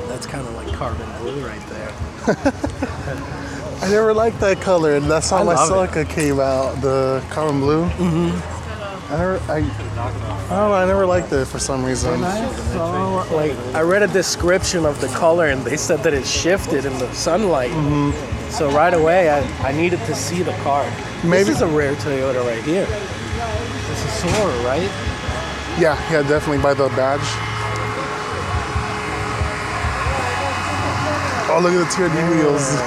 That's kind of like carbon blue right there. I never liked that color, and that's how my Celica came out, the carbon blue. I don't know, I never liked it for some reason. I read a description of the color, and they said that it shifted in the sunlight. So right away, I needed to see the car. This is a rare Toyota right here. It's a Sora, right? Yeah, definitely by the badge. Oh, look at the TRD wheels.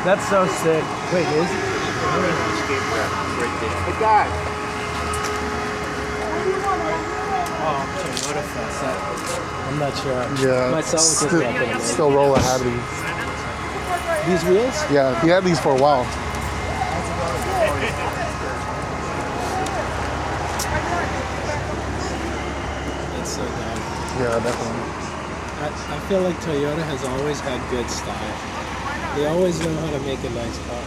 That's so sick. Wait, is it? Hey, guy. Oh, Toyota Fest. I'm not sure. Yeah, still Rolla had these wheels? Yeah, he had these for a while. It's so dumb. Yeah, definitely. I feel like Toyota has always had good style. They always know how to make a nice car.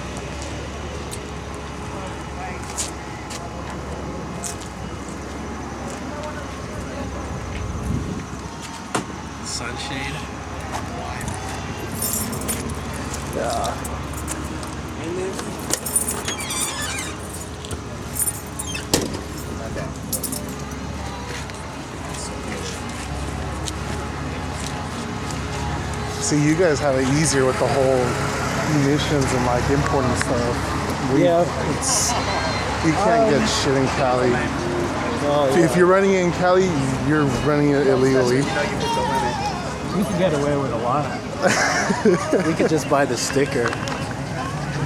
Sunshade. Yeah. See, you guys have it easier with the whole emissions and like importing stuff. You can't get shit in Cali. If you're running it in Cali, you're running it illegally. We could get away with a lot. We could just buy the sticker.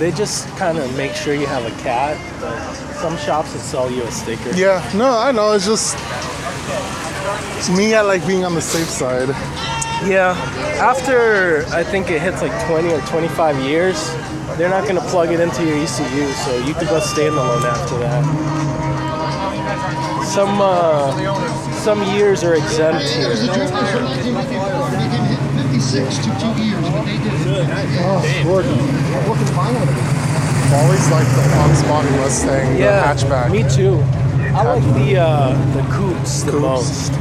They just kind of make sure you have a cat, but some shops will sell you a sticker. Yeah, no, I know. It's just me. I like being on the safe side. Yeah, after I think it hits like 20 or 25 years, they're not going to plug it into your ECU, so you could go standalone after that. Some years are exempt here. Oh, Gordon. I've always liked the Fox Body Mustang, the hatchback. Me too. I like the coupes the most.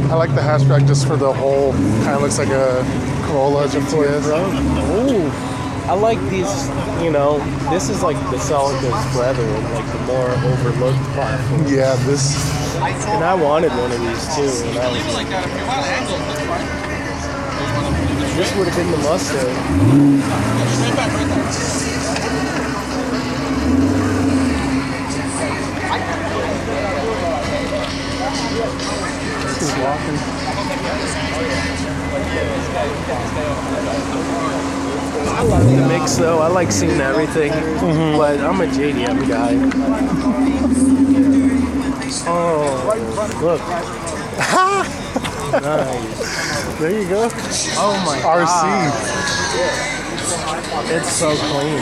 I like the hatchback just for the whole, kind of looks like a Corolla GTS. Oh, I like these, this is like the Celica's brother, like the more overlooked platform. Yeah, this. And I wanted one of these too. This would have been the Mustang. Walking. I love the mix though. I like seeing everything, but I'm a JDM guy. Oh, look. Nice. There you go. Oh my RC. God. It's so clean.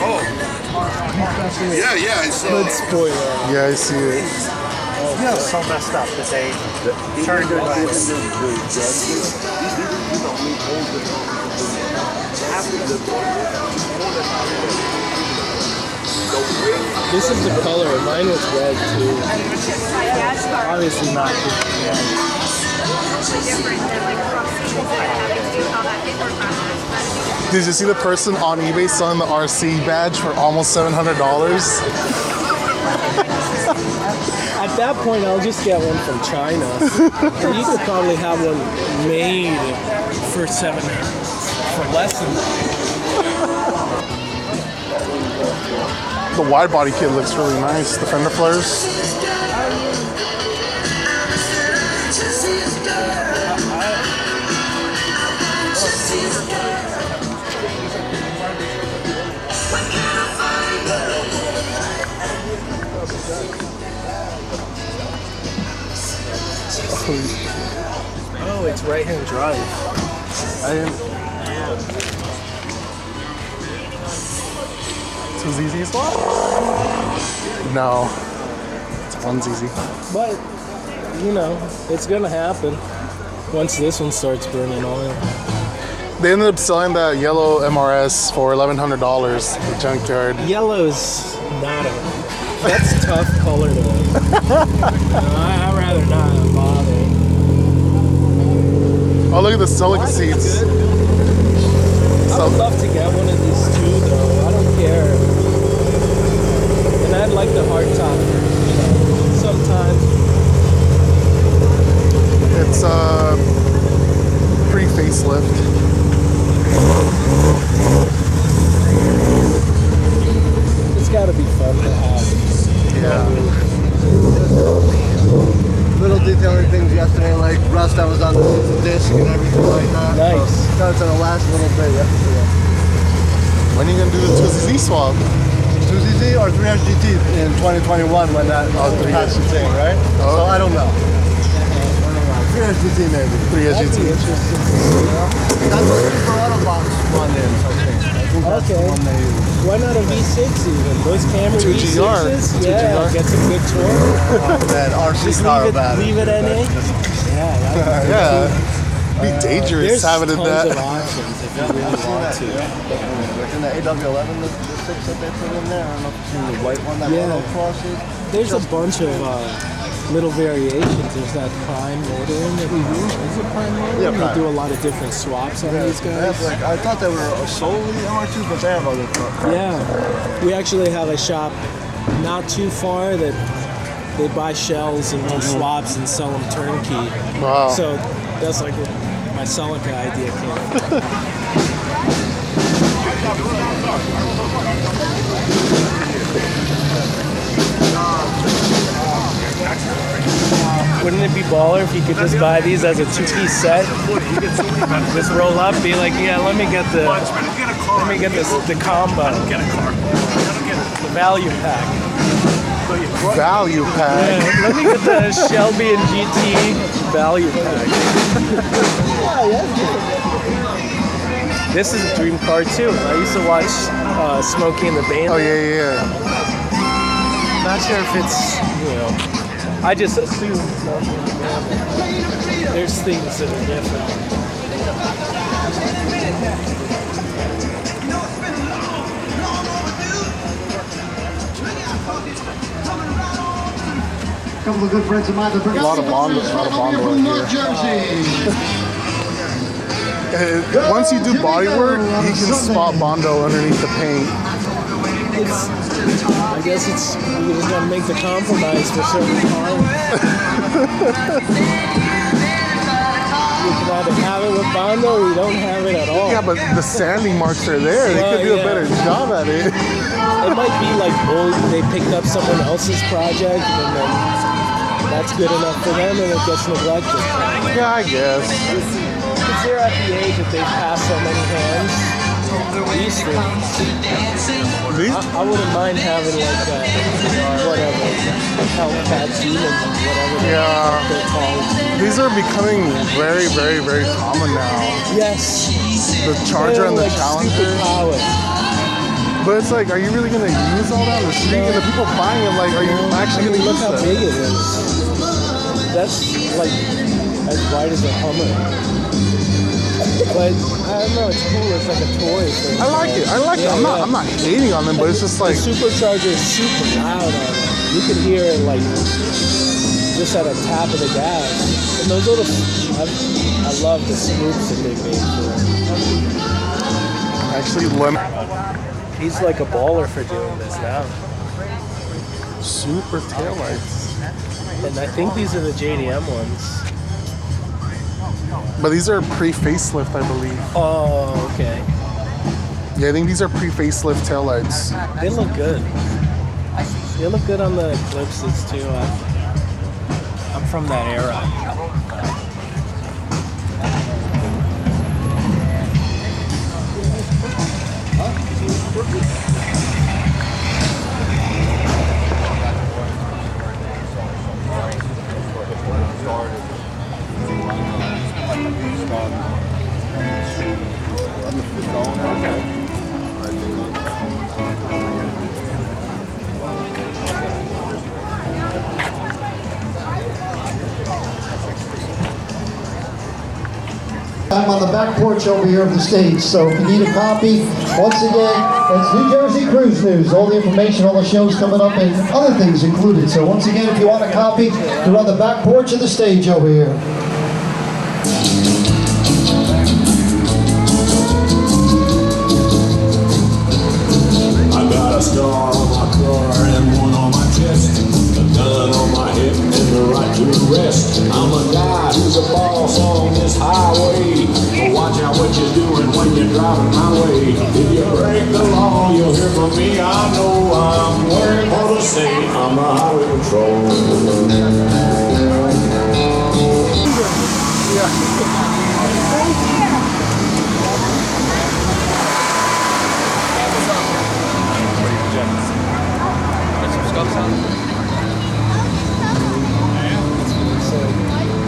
Yeah, I saw. Good spoiler. Yeah, I see it. Yeah, so messed up that they turned it around. This is the color. Mine was red too. Obviously not. Did you see the person on eBay selling the RC badge for almost $700? At that point, I'll just get one from China. You could probably have one made for less than that. The wide body kit looks really nice. The fender flares. Oh, it's right-hand drive. ZZ swap? No. It's one ZZ. But, you know, it's gonna happen once this one starts burning oil. They ended up selling that yellow MRS for $1,100 at the junkyard. Yellow's not a... That's a tough color to make. I'd rather not bother. Oh, look at the silica seats. I would love to get one of these too, though. I don't care. And I'd like the hard top, you know, sometimes. It's a pre-facelift. It's got to be fun to have. Yeah. Little detailing things yesterday, like rust that was on the disc and everything like that. Nice. So it's gonna last a little bit yesterday. When are you gonna do the 2ZZ swap? 2ZZ or 300 GT in 2021 when that passed the thing, right? Oh. So I don't know. 300 GT maybe. 3 That'd be GT. interesting. That's what Super Autobox run in, I think. I think that's the Okay. one they use. Why not a V6 even? Those Camry 2GR. V6s? 2GR. Yeah, get some good torque. That RC Just car about leave it NA. Yeah, that'd be Yeah. Be dangerous There's having it tons that. of options if you really want to. Like in the AW11, the 6 that they put in there. I don't know if you've seen the white one that Yeah. crosses. There's a bunch of little variations. There's that prime motor in it. Is it prime motor? Yeah, They prime. do a lot of different swaps on these They guys. have, like, I thought they were solely MR2, but they have other cars. Yeah, we actually have a shop not too far that they buy shells and do swaps and sell them turnkey. Wow. So that's like where my Celica idea came from. Wouldn't it be baller if you could just buy these as a two-piece set? Just roll up, be like, yeah, let me get the combo, the value pack. Value pack. Yeah, let me get the Shelby and GT value pack. This is a dream car too. I used to watch Smokey and the Bandit. Oh yeah, yeah. Not sure if it's, you know, I just assume Smokey and the Bandit. There's things that are different. A couple of good friends of mine. A lot of Bondo in here. Once you do body work, you can spot Bondo underneath the paint. I guess it's, you just gotta make the compromise for certain cars. You can either have it with Bondo or you don't have it at all. Yeah, but the sanding marks are there. They could do a better job at it. It might be like old, they picked up someone else's project and then that's good enough for them and it gets neglected. Yeah, I guess. Because they're at the age that they've passed so many hands. These things. I wouldn't mind having like whatever, Hellcat Demons, whatever they're called. These are becoming very, very, very common now. Yes. The Charger and the like Challenger. stupid power. But it's like, are you really gonna use all that on the street? And the people buying it, like, are you actually gonna Look use how that? big it is. That's like as wide as a Hummer. But I don't know, it's cool. It's like a toy thing. I like it. I like it. I'm not hating on them, but it's just like the supercharger is super loud on it. You can hear it like just at a tap of the gas. And those little, I love the scoops that they made for it. actually He's like a baller for doing this now. super taillights. And I think these are the JDM ones. But these are pre-facelift, I believe. Oh, okay. Yeah, I think these are pre-facelift taillights. They look good. They look good on the Eclipses too. I'm from that era. I'm on the back porch over here of the stage, so if you need a copy, once again, it's New Jersey Cruise News. All the information, all the shows coming up, and other things included. So once again, if you want a copy, you're on the back porch of the stage over here. I got a scar on my car and one on my chest, a gun on my hip and the right to arrest. I'm a guy who's a boss on this highway. Watch out what you're doing when you're driving my way. If you break the law, you'll hear from me. I know I'm wearing for the state. I'm the highway patrol.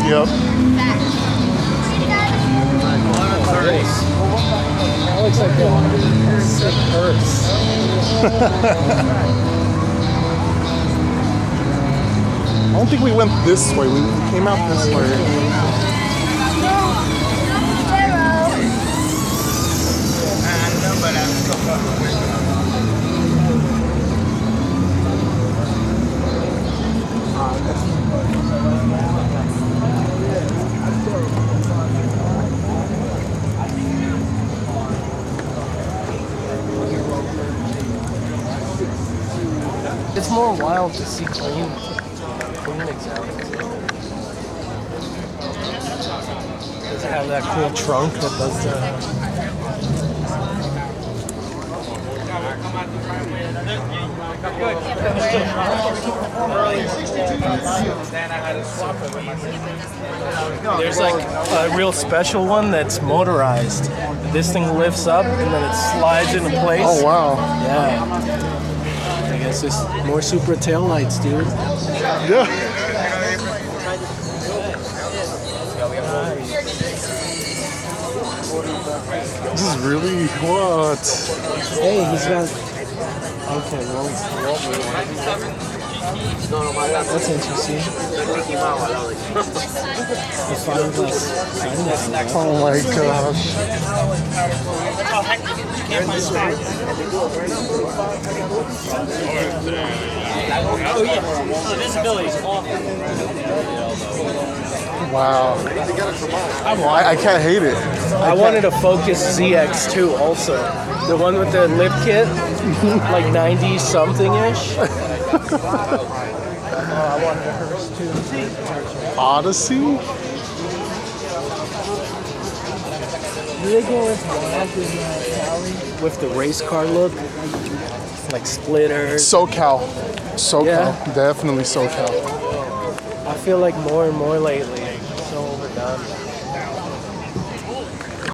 Yep. That looks like a sick purse. I don't think we went this way. We came out this way. It's more wild to see clean examples. Does it have that cool trunk that does the... There's like a real special one that's motorized. This thing lifts up and then it slides into place. Oh, wow. Yeah. I guess it's more super taillights, dude. Yeah. This is really what? Hey, he's got... Okay, well, that's interesting. The fiberglass. Oh my gosh. Wow. I can't hate it. I wanted a Focus ZX2 also. The one with the lip kit, like 90 something-ish. I wanted a hearse too. Odyssey? Do they go with black in Cali? With the race car look? Like splitters. SoCal. SoCal. Yeah. Definitely SoCal. I feel like more and more lately. So overdone.